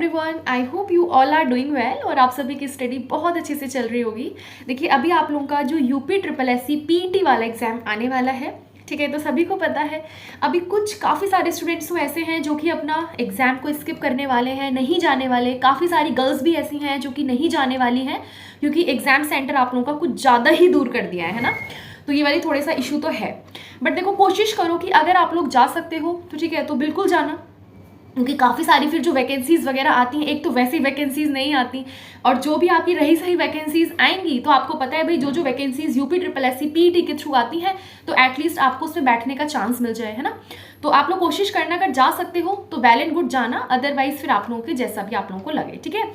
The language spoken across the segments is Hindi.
Everyone, I hope you all are doing well और आप सभी की स्टडी बहुत अच्छे से चल रही होगी। देखिए अभी आप लोगों का जो UP triple S C PET वाला एग्जाम आने वाला है, ठीक है। तो सभी को पता है अभी कुछ काफ़ी सारे स्टूडेंट्स तो ऐसे हैं जो कि अपना एग्ज़ाम को स्किप करने वाले हैं, नहीं जाने वाले। काफ़ी सारी गर्ल्स भी ऐसी हैं जो कि नहीं जाने वाली हैं क्योंकि एग्ज़ाम सेंटर आप लोगों का कुछ ज़्यादा ही दूर कर दिया है ना। तो ये वाली थोड़ा सा इशू तो है, बट देखो कोशिश करो कि अगर आप लोग जा सकते हो तो ठीक है, तो बिल्कुल जाना, क्योंकि काफ़ी सारी फिर जो वैकेंसीज़ वगैरह आती हैं, एक तो वैसी वैकेंसीज़ नहीं आती और जो भी आपकी रही सही वैकेंसीज़ आएंगी तो आपको पता है भाई जो vacancies UP triple S C PET के थ्रू आती हैं तो एटलीस्ट आपको उसमें बैठने का चांस मिल जाए, है ना। तो आप लोग कोशिश करना, अगर जा सकते हो तो वेल एंड गुड जाना, अदरवाइज फिर आप लोगों के जैसा भी आप लोगों को लगे, ठीक है।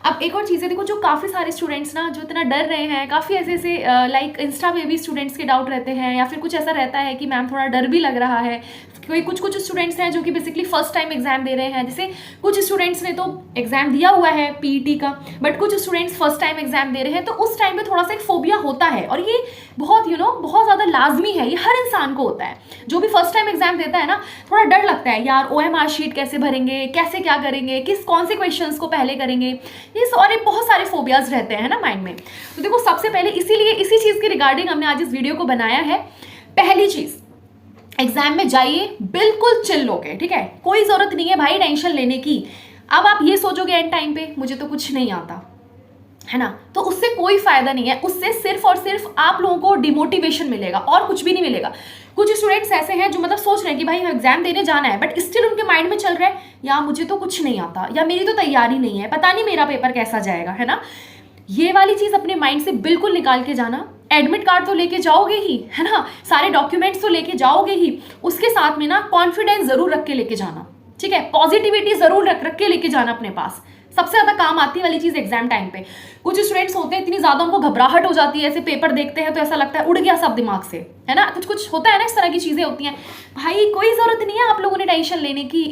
अब एक और चीज़ है, देखो जो काफ़ी सारे स्टूडेंट्स ना जो इतना डर रहे हैं, काफ़ी ऐसे लाइक इंस्टा पे भी स्टूडेंट्स के डाउट रहते हैं या फिर कुछ ऐसा रहता है कि मैम थोड़ा डर भी लग रहा है। कोई कुछ स्टूडेंट्स हैं जो कि बेसिकली फर्स्ट टाइम एग्जाम दे रहे हैं, जैसे कुछ स्टूडेंट्स ने तो एग्जाम दिया हुआ है पीईटी का, बट कुछ स्टूडेंट्स फर्स्ट टाइम एग्जाम दे रहे हैं, तो उस टाइम पे थोड़ा सा एक फोबिया होता है और ये बहुत बहुत ज़्यादा लाजमी है, ये हर इंसान को होता है। जो भी फर्स्ट टाइम एग्जाम देता है ना, थोड़ा डर लगता है यार, ओएमआर शीट कैसे भरेंगे, कैसे क्या करेंगे, कौन से क्वेश्चंस को पहले करेंगे, ये सारे बहुत सारे फोबियाज रहते हैं ना माइंड में। तो देखो सबसे पहले इसीलिए इसी चीज़ के रिगार्डिंग हमने आज इस वीडियो को बनाया है। पहली चीज़, एग्जाम में जाइए बिल्कुल चिल होके, ठीक है। कोई जरूरत नहीं है भाई टेंशन लेने की। अब आप ये सोचोगे एंड टाइम पे मुझे तो कुछ नहीं आता, है ना, तो उससे कोई फायदा नहीं है। उससे सिर्फ और सिर्फ आप लोगों को डिमोटिवेशन मिलेगा और कुछ भी नहीं मिलेगा। कुछ स्टूडेंट्स ऐसे हैं जो मतलब सोच रहे हैं कि भाई एग्जाम देने जाना है, बट स्टिल उनके माइंड में चल रहा है या मुझे तो कुछ नहीं आता, या मेरी तो तैयारी नहीं है, पता नहीं मेरा पेपर कैसा जाएगा, है ना। ये वाली चीज अपने माइंड से बिल्कुल निकाल के जाना। एडमिट कार्ड तो लेके जाओगे ही, है ना, सारे डॉक्यूमेंट्स तो लेके जाओगे ही, उसके साथ में ना कॉन्फिडेंस जरूर रख के लेके जाना, ठीक है। पॉजिटिविटी जरूर रख के लेके जाना अपने पास। सबसे ज्यादा काम आती वाली चीज एग्जाम टाइम पे। कुछ स्टूडेंट्स होते हैं इतनी ज्यादा उनको घबराहट हो जाती है, ऐसे पेपर देखते हैं तो ऐसा लगता है उड़ गया सब दिमाग से, है ना। कुछ होता है ना, इस तरह की चीजें होती हैं। भाई कोई जरूरत नहीं है आप लोगों ने टेंशन लेने की,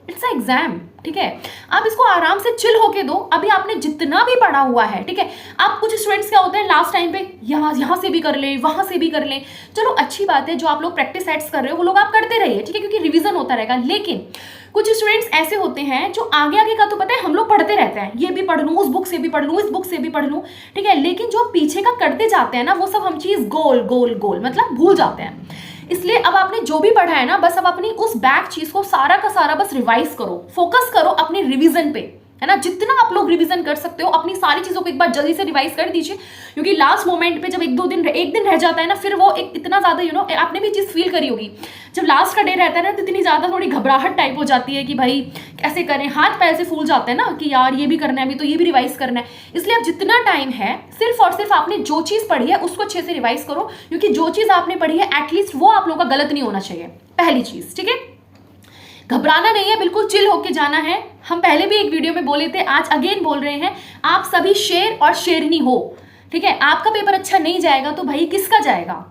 इट्स अ एग्जाम, ठीक है। आप इसको आराम से चिल होके दो। अभी आपने जितना भी पढ़ा हुआ है, ठीक है। आप कुछ स्टूडेंट्स क्या होते हैं लास्ट टाइम पे यहाँ से भी कर ले, वहां से भी कर ले, चलो अच्छी बात है, जो आप लोग प्रैक्टिस सेट्स कर रहे हो वो लोग आप करते रहिए, ठीक है, क्योंकि रिवीजन होता रहेगा। लेकिन कुछ स्टूडेंट्स ऐसे होते हैं जो आगे आगे का तो पता है हम लोग पढ़ते रहते हैं, ये भी पढ़ लूँ, उस बुक से भी पढ़ लूँ, इस बुक से भी पढ़ लूँ, ठीक है, लेकिन जो पीछे का करते जाते हैं ना वो सब हम चीज गोल गोल गोल मतलब भूल जाते हैं। इसलिए अब आपने जो भी पढ़ा है ना, बस अब अपनी उस बैक चीज को सारा का सारा बस रिवाइज करो, फोकस करो अपनी रिवीजन पे, है ना। जितना आप लोग रिवीजन कर सकते हो अपनी सारी चीजों को एक बार जल्दी से रिवाइज कर दीजिए, क्योंकि लास्ट मोमेंट पे जब एक दिन रह जाता है ना, फिर वो एक इतना ज्यादा आपने भी चीज फील करी होगी, जब लास्ट का डे रहता है ना तो इतनी ज्यादा थोड़ी घबराहट टाइप हो जाती है कि भाई कैसे करें, हाथ पैर से फूल जाते हैं ना कि यार ये भी करना है, अभी तो ये भी रिवाइज करना है। इसलिए अब जितना टाइम है सिर्फ और सिर्फ आपने जो चीज पढ़ी है उसको अच्छे से रिवाइज करो, क्योंकि जो चीज आपने पढ़ी है एटलीस्ट वो आप लोगों का गलत नहीं होना चाहिए, पहली चीज, ठीक है। घबराना नहीं है, बिल्कुल चिल होके जाना है। हम पहले भी एक वीडियो में बोले थे, आज अगेन बोल रहे हैं, आप सभी शेर और शेरनी हो, ठीक है। आपका पेपर अच्छा नहीं जाएगा तो भाई किसका जाएगा,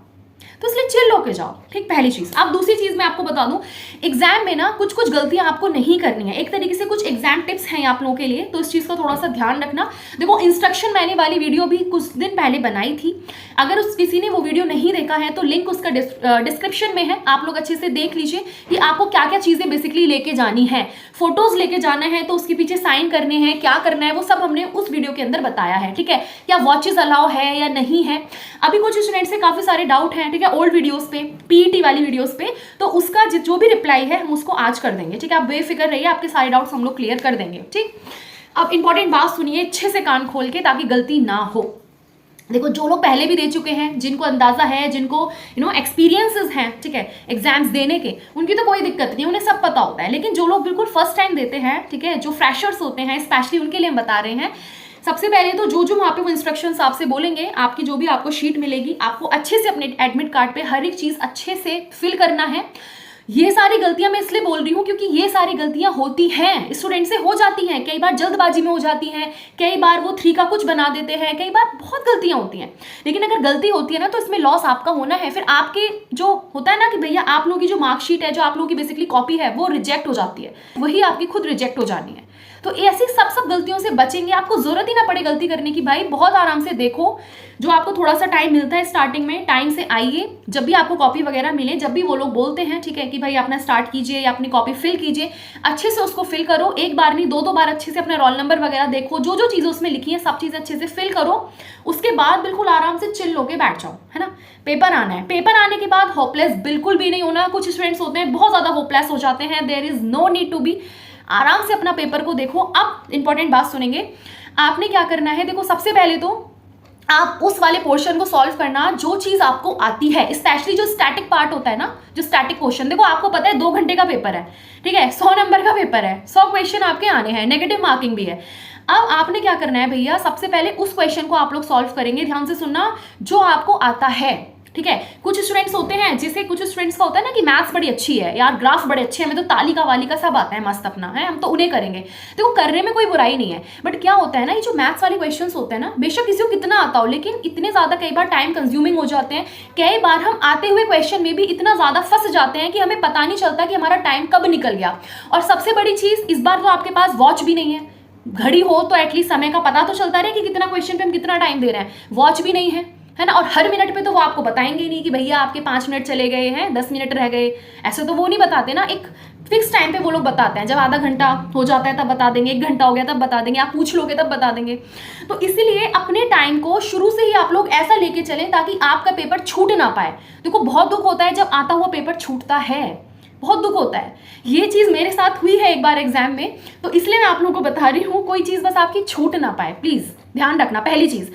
तो इसलिए चिल होके जाओ, ठीक, पहली चीज। अब दूसरी चीज मैं आपको बता दूं, एग्जाम में ना कुछ गलतियां आपको नहीं करनी है। एक तरीके से कुछ एग्जाम टिप्स हैं आप लोगों के लिए, तो इस चीज का थोड़ा सा ध्यान रखना। देखो इंस्ट्रक्शन मैंने वाली वीडियो भी कुछ दिन पहले बनाई थी, अगर किसी ने वो वीडियो नहीं देखा है तो लिंक उसका डिस्क्रिप्शन में है, आप लोग अच्छे से देख लीजिए कि आपको क्या क्या चीजें बेसिकली लेके जानी है। फोटोज लेके जाना है तो उसके पीछे साइन करने हैं, क्या करना है वो सब हमने उस वीडियो के अंदर बताया है, ठीक है। क्या वॉचेस अलाउ है या नहीं है। अभी कुछ स्टूडेंट्स से काफी सारे डाउट हैं, ठीक है, ओल्ड वीडियोस पे, पीईटी वाली वीडियोस पे, तो उसका जो भी रिप्लाई है हम उसको आज कर देंगे, ठीक है। आप बेफिक्र रहिए, आपके सारे डाउट्स हम लोग क्लियर कर देंगे, ठीक। अब इंपॉर्टेंट बात सुनिए अच्छे से कान खोल के, ताकि गलती ना हो। देखो जो लोग पहले भी दे चुके हैं, जिनको अंदाजा है, जिनको एक्सपीरियंसेस हैं, ठीक है, एग्जाम्स देने के, उनकी तो कोई दिक्कत नहीं, उन्हें सब पता होता है। लेकिन जो लोग बिल्कुल फर्स्ट टाइम देते हैं, ठीक है, जो फ्रेशर्स होते हैं स्पेशली, उनके लिए हम बता रहे हैं। सबसे पहले तो जो वहाँ पे वो इंस्ट्रक्शंस आपसे बोलेंगे, आपकी जो भी आपको शीट मिलेगी, आपको अच्छे से अपने एडमिट कार्ड पे हर एक चीज अच्छे से फिल करना है। ये सारी गलतियां मैं इसलिए बोल रही हूँ क्योंकि ये सारी गलतियां होती हैं, स्टूडेंट से हो जाती हैं, कई बार जल्दबाजी में हो जाती हैं, कई बार वो 3 का कुछ बना देते हैं, कई बार बहुत गलतियां होती हैं। लेकिन अगर गलती होती है ना तो इसमें लॉस आपका होना है। फिर आपके जो होता है ना कि भैया आप लोगों की जो मार्कशीट है, जो आप लोगों की बेसिकली कॉपी है, वो रिजेक्ट हो जाती है, वही आपकी खुद रिजेक्ट हो जानी है। तो ऐसी सब गलतियों से बचेंगे, आपको जरूरत ही ना पड़े गलती करने की। भाई बहुत आराम से देखो, जो आपको थोड़ा सा टाइम मिलता है स्टार्टिंग में, टाइम से आइए, जब भी आपको कॉपी वगैरह मिले, जब भी वो लोग बोलते हैं ठीक है कि भाई अपना स्टार्ट कीजिए या अपनी कॉपी फिल कीजिए, अच्छे से उसको फिल करो, एक बार नहीं 2 बार अच्छे से अपने रोल नंबर वगैरह देखो, जो जो चीज़ें उसमें लिखी है सब चीज़ें अच्छे से फिल करो। उसके बाद बिल्कुल आराम से चिल होके बैठ जाओ, है ना। पेपर आना है, पेपर आने के बाद होपलेस बिल्कुल भी नहीं होना। कुछ स्टूडेंट्स होते हैं बहुत ज़्यादा होपलेस हो जाते हैं, there is no need to be. आराम से अपना पेपर को देखो। अब इंपॉर्टेंट बात सुनेंगे, आपने क्या करना है, देखो सबसे पहले तो आप उस वाले पोर्शन को सॉल्व करना जो चीज आपको आती है, स्पेशली जो स्टैटिक पार्ट होता है ना, जो स्टैटिक क्वेश्चन। देखो आपको पता है 2 घंटे का पेपर है, ठीक है, 100 नंबर का पेपर है, 100 क्वेश्चन आपके आने हैं, नेगेटिव मार्किंग भी है। अब आपने क्या करना है भैया, सबसे पहले उस क्वेश्चन को आप लोग सॉल्व करेंगे, ध्यान से सुनना, जो आपको आता है, ठीक है। कुछ स्टूडेंट्स होते हैं, जैसे कुछ स्टूडेंट्स का होता है ना कि मैथ्स बड़ी अच्छी है यार, ग्राफ बड़े अच्छे हैं, हमें तो तालिका वालिका सब आता है मस्त अपना, है हम तो उन्हें करेंगे। देखो करने में कोई बुराई नहीं है, बट क्या होता है ना, ये जो मैथ्स वाले क्वेश्चंस होते हैं ना, बेशक किसी को कितना आता हो, लेकिन इतने ज़्यादा कई बार टाइम कंज्यूमिंग हो जाते हैं, कई बार हम आते हुए क्वेश्चन में भी इतना ज़्यादा फंस जाते हैं कि हमें पता नहीं चलता कि हमारा टाइम कब निकल गया। और सबसे बड़ी चीज़, इस बार तो आपके पास वॉच भी नहीं है, घड़ी हो तो एटलीस्ट समय का पता तो चलता रहे कि कितना क्वेश्चन पे हम कितना टाइम दे रहे हैं, वॉच भी नहीं है ना। और हर मिनट पे तो वो आपको बताएंगे ही नहीं कि भैया आपके 5 मिनट चले गए हैं, 10 मिनट रह गए, ऐसे तो वो नहीं बताते ना। एक फिक्स टाइम पे वो लोग बताते हैं, जब आधा घंटा हो जाता है तब बता देंगे, 1 घंटा हो गया तब बता देंगे, आप पूछ लोगे तब बता देंगे। तो इसीलिए अपने टाइम को शुरू से ही आप लोग ऐसा लेके चलें ताकि आपका पेपर छूट ना पाए। देखो बहुत दुख होता है जब आता हुआ पेपर छूटता है, बहुत दुख होता है। ये चीज़ मेरे साथ हुई है एक बार एग्जाम में, तो इसलिए मैं आप लोगों को बता रही हूँ, कोई चीज़ बस आपकी छूट ना पाए, प्लीज़ ध्यान रखना। पहली चीज़,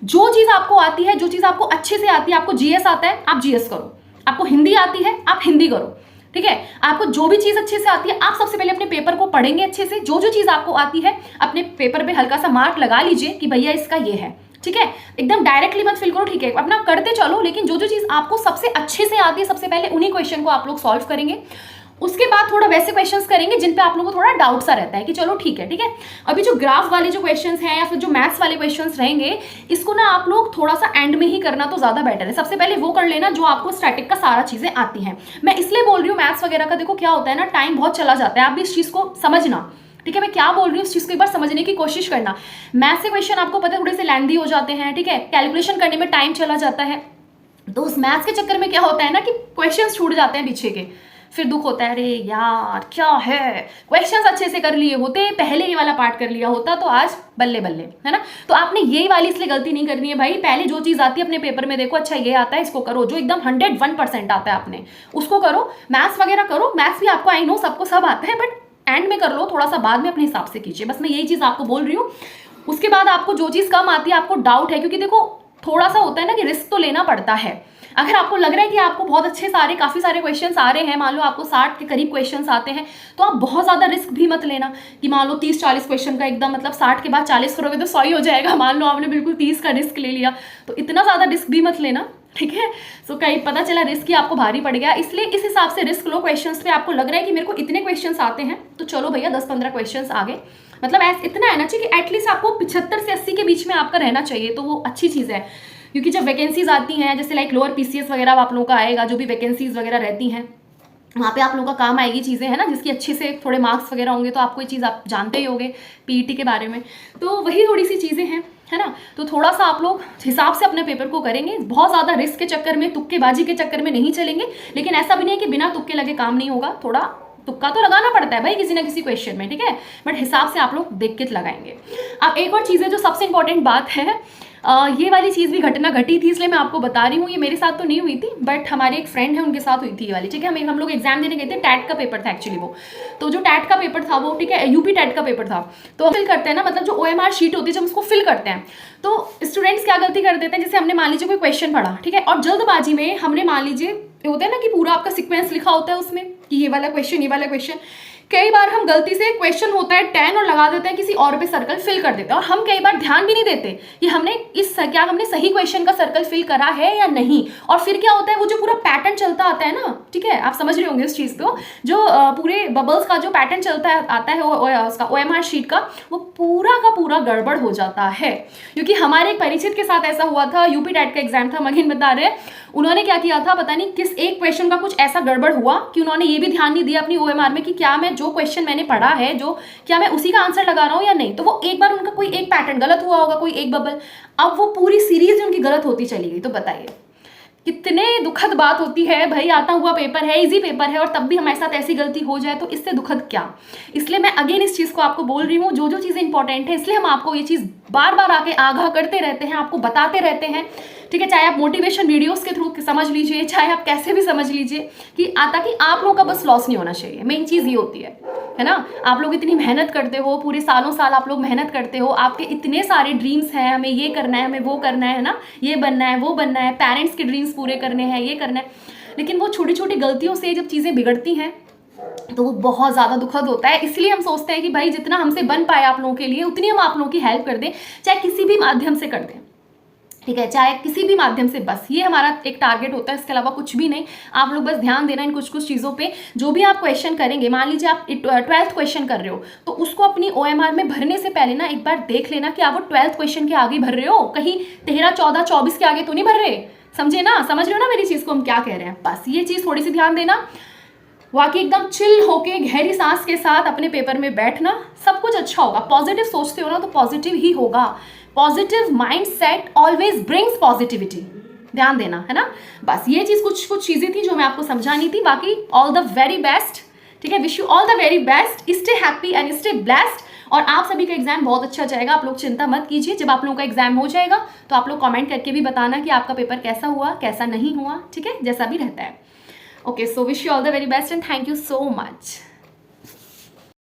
जो चीज़ आपको आती है, जो चीज़ आपको अच्छे से आती है, आपको जीएस आता है आप जीएस करो, आपको हिंदी आती है आप हिंदी करो, ठीक है। आपको जो भी चीज़ अच्छे से आती है, आप सबसे पहले अपने पेपर को पढ़ेंगे अच्छे से, जो जो चीज़ आपको आती है अपने पेपर पे हल्का सा मार्क लगा लीजिए कि भैया इसका ये है, ठीक है। एकदम डायरेक्टली मत फिल करो, ठीक है, अपना करते चलो, लेकिन जो जो चीज़ आपको सबसे अच्छे से आती है सबसे पहले उन्हीं क्वेश्चन को आप लोग सॉल्व करेंगे। उसके बाद थोड़ा वैसे क्वेश्चंस करेंगे जिन पे आप लोगों को थोड़ा डाउट सा रहता है कि चलो ठीक है, ठीक है। अभी जो ग्राफ वाले जो क्वेश्चंस हैं या फिर जो मैथ्स वाले क्वेश्चंस रहेंगे, इसको ना आप लोग थोड़ा सा एंड में ही करना तो ज़्यादा बेटर है। सबसे पहले वो कर लेना जो आपको स्टैटिक का सारा चीज़ें आती हैं। मैं इसलिए बोल रही हूँ मैथ्स वगैरह का, देखो क्या होता है ना, टाइम बहुत चला जाता है, आप भी इस चीज़ को समझना, ठीक है। मैं क्या बोल रही हूँ इस चीज़ को एक बार समझने की कोशिश करना। मैथ्स से क्वेश्चन आपको पता है थोड़े से लेंथी हो जाते हैं, ठीक है, कैलकुलेशन करने में टाइम चला जाता है, तो उस मैथ्स के चक्कर में क्या होता है ना कि क्वेश्चन छूट जाते हैं पीछे के, फिर दुख होता है, अरे यार क्या है, क्वेश्चंस अच्छे से कर लिए होते, पहले ये वाला पार्ट कर लिया होता तो आज बल्ले बल्ले, है ना। तो आपने यही वाली इसलिए गलती नहीं करनी है भाई, पहले जो चीज़ आती है अपने पेपर में देखो, अच्छा ये आता है इसको करो, जो एकदम 101% आता है आपने उसको करो। मैथ्स वगैरह करो, मैथ्स भी आपको आई नो सबको सब आता है, बट एंड में कर लो, थोड़ा सा बाद में अपने हिसाब से कीजिए, बस मैं यही चीज़ आपको बोल रही हूँ। उसके बाद आपको जो चीज़ कम आती है, आपको डाउट है, क्योंकि देखो थोड़ा सा होता है ना कि रिस्क तो लेना पड़ता है। अगर आपको लग रहा है कि आपको बहुत अच्छे सारे काफ़ी सारे क्वेश्चंस आ रहे हैं, मान लो आपको 60 के करीब क्वेश्चंस आते हैं, तो आप बहुत ज़्यादा रिस्क भी मत लेना कि मान लो 30-40 क्वेश्चन का एकदम, मतलब 60 के बाद 40 करोगे तो 100 ही हो जाएगा। मान लो आपने बिल्कुल 30 का रिस्क ले लिया, तो इतना ज़्यादा रिस्क भी मत लेना, ठीक है। सो कहीं पता चला रिस्क ही आपको भारी पड़ गया, इसलिए इस हिसाब से रिस्क लो क्वेश्चंस पे। आपको लग रहा है कि मेरे को इतने क्वेश्चंस आते हैं तो चलो भैया 10-15 क्वेश्चंस आ गए, मतलब ऐसा इतना है ना चाहिए कि एटलीस्ट आपको 75 से 80 के बीच में आपका रहना चाहिए, तो वो अच्छी चीज़ है। क्योंकि जब वैकेंसीज आती हैं, जैसे लाइक लोअर पीसीएस वगैरह आप लोगों का आएगा, जो भी वैकेंसीज वगैरह रहती हैं वहाँ पे आप लोगों का काम आएगी चीज़ें, है ना, जिसकी अच्छे से थोड़े मार्क्स वगैरह होंगे, तो आपको ये चीज़ आप जानते ही होंगे पीईटी के बारे में, तो वही थोड़ी सी चीज़ें हैं, है ना। तो थोड़ा सा आप लोग हिसाब से अपने पेपर को करेंगे, बहुत ज़्यादा रिस्क के चक्कर में, तुक्केबाजी के चक्कर में नहीं चलेंगे, लेकिन ऐसा भी नहीं है कि बिना तुक्के लगे काम नहीं होगा, थोड़ा तुक्का तो लगाना पड़ता है भाई किसी ना किसी क्वेश्चन में, ठीक है, बट हिसाब से आप लोग देख के लगाएंगे। अब एक और चीज़ है जो सबसे इंपॉर्टेंट बात है, ये वाली चीज़ भी घटना घटी थी, इसलिए मैं आपको बता रही हूँ, ये मेरे साथ तो नहीं हुई थी, बट हमारे एक फ्रेंड है उनके साथ हुई थी ये वाली, ठीक है। हम लोग एग्जाम देने गए थे, टैट का पेपर था एक्चुअली वो, तो जो टैट का पेपर था वो, ठीक है, यूपी टैट का पेपर था, तो फिल करते हैं ना, मतलब जो OMR शीट होती है जब उसको फिल करते हैं, तो स्टूडेंट्स क्या गलती कर देते हैं, जैसे हमने मान लीजिए कोई क्वेश्चन पढ़ा, ठीक है, और जल्दबाजी में हमने मान लीजिए होता है ना कि पूरा आपका सीक्वेंस लिखा होता है उसमें कि ये वाला क्वेश्चन, ये वाला क्वेश्चन, कई बार हम गलती से क्वेश्चन होता है 10 और लगा देते हैं किसी और पे सर्कल फिल कर देते हैं, और हम कई बार ध्यान भी नहीं देते कि हमने क्या हमने सही क्वेश्चन का सर्कल फिल करा है या नहीं। और फिर क्या होता है, वो जो पूरा पैटर्न चलता आता है ना, ठीक है, आप समझ रहे होंगे इस चीज़ को, जो पूरे बबल्स का जो पैटर्न चलता आता है उसका OMR शीट का, वो पूरा का पूरा गड़बड़ हो जाता है। क्योंकि हमारे एक परिचित के साथ ऐसा हुआ था, यूपी टैट का एग्जाम था, मगीन बता रहे, उन्होंने क्या किया था पता नहीं किस एक क्वेश्चन का कुछ ऐसा गड़बड़ हुआ कि उन्होंने ये भी ध्यान नहीं दिया अपनी OMR में कि क्या मैं जो क्वेश्चन मैंने पढ़ा है, जो क्या मैं उसी का आंसर लगा रहा हूँ या नहीं। तो वो एक बार उनका कोई एक पैटर्न गलत हुआ होगा, कोई एक बबल, अब वो पूरी सीरीज उनकी गलत होती चली गई। तो बताइए कितने दुखद बात होती है। भाई आता हुआ पेपर है, इजी पेपर है, और तब भी हमारे साथ ऐसी गलती हो जाए तो इससे दुखद क्या। इसलिए मैं अगेन इस चीज़ को आपको बोल रही हूँ, जो जो चीज़ें इंपॉर्टेंट है, इसलिए हम आपको ये चीज़ बार बार आके आगाह करते रहते हैं, आपको बताते रहते हैं, ठीक है। चाहे आप मोटिवेशन वीडियोस के थ्रू समझ लीजिए, चाहे आप कैसे भी समझ लीजिए, कि ताकि आप लोगों का बस लॉस नहीं होना चाहिए। मेन चीज़ ये होती है ना। आप लोग इतनी मेहनत करते हो, पूरे सालों साल आप लोग मेहनत करते हो, आपके इतने सारे ड्रीम्स हैं, हमें ये करना है, हमें वो करना है ना, ये बनना है, वो बनना है, पेरेंट्स के ड्रीम्स पूरे करने हैं, ये करना है। लेकिन वो छोटी छोटी गलतियों से जब चीज़ें बिगड़ती हैं तो वो बहुत ज़्यादा दुखद होता है। इसलिए हम सोचते हैं कि भाई जितना हमसे बन पाए आप लोगों के लिए, उतनी हम आप लोगों की हेल्प कर दें, चाहे किसी भी माध्यम से कर दें, ठीक है, चाहे किसी भी माध्यम से। बस ये हमारा एक टारगेट होता है, इसके अलावा कुछ भी नहीं। आप लोग बस ध्यान देना इन कुछ कुछ चीज़ों पे। जो भी आप क्वेश्चन करेंगे, मान लीजिए आप 12th क्वेश्चन कर रहे हो, तो उसको अपनी OMR में भरने से पहले ना एक बार देख लेना कि आप वो 12th क्वेश्चन के आगे भर रहे हो, कहीं 13, 14, 24 के आगे तो नहीं भर रहे। समझे ना, समझ रहे हो ना मेरी चीज़ को हम क्या कह रहे हैं। बस ये चीज़ थोड़ी सी ध्यान देना। बाकी एकदम चिल होके गहरी सांस के साथ अपने पेपर में बैठना, सब कुछ अच्छा होगा। पॉजिटिव सोचते हो ना तो पॉजिटिव ही होगा। Positive mind set always brings positivity, ध्यान देना, है ना। बस ये चीज़ कुछ चीज़ें थी जो मैं आपको समझानी थी। बाकी ऑल द वेरी बेस्ट, ठीक है। Wish you all the very best, stay happy and stay blessed. और आप सभी का एग्जाम बहुत अच्छा जाएगा, आप लोग चिंता मत कीजिए। जब आप लोगों का एग्जाम हो जाएगा तो आप लोग कमेंट करके भी बताना कि आपका पेपर कैसा हुआ, कैसा नहीं हुआ, ठीक है, जैसा भी रहता है। Okay, so wish you all the very best and thank you so much.